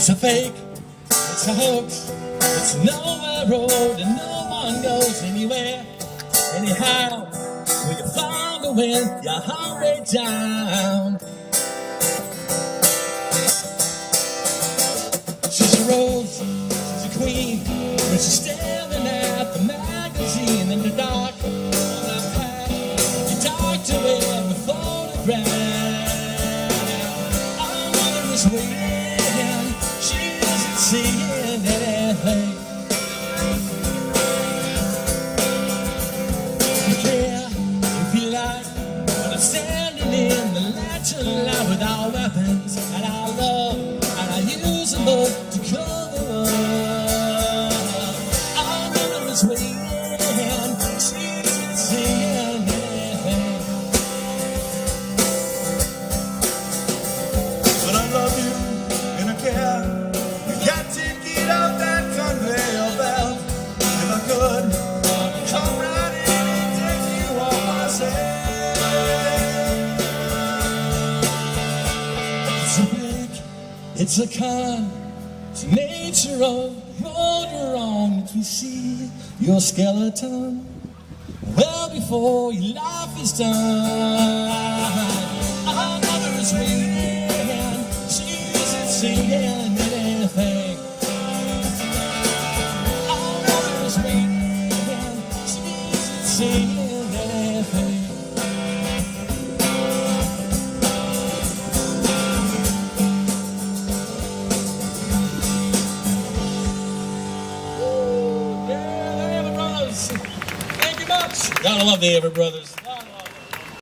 It's a fake, it's a hoax, it's a nowhere road and no one goes anywhere. Anyhow, when you find the wind, you hurry down. She's a rose, she's a queen, when she's staring at the magazine in the dark. On that path, you talked away the photograph. Our mother is waiting, she isn't seeing anything. You care if you like, but I'm standing in the light of light with our weapons and our love, and I use them both to cover up. Our mother is waiting, she isn't seeing anything. But I love you and I care. You got to get off that conveyor belt. If I could, I'd come right in and take you off myself. It's a break, it's a con, it's the nature of the road you're on that we see your skeleton well before your life is done. Our mother is waiting, she isn't seeing anything. Our mother is waiting, she isn't seeing anything. Yeah, the Everett Brothers. Thank you much. Gotta love the Everett Brothers.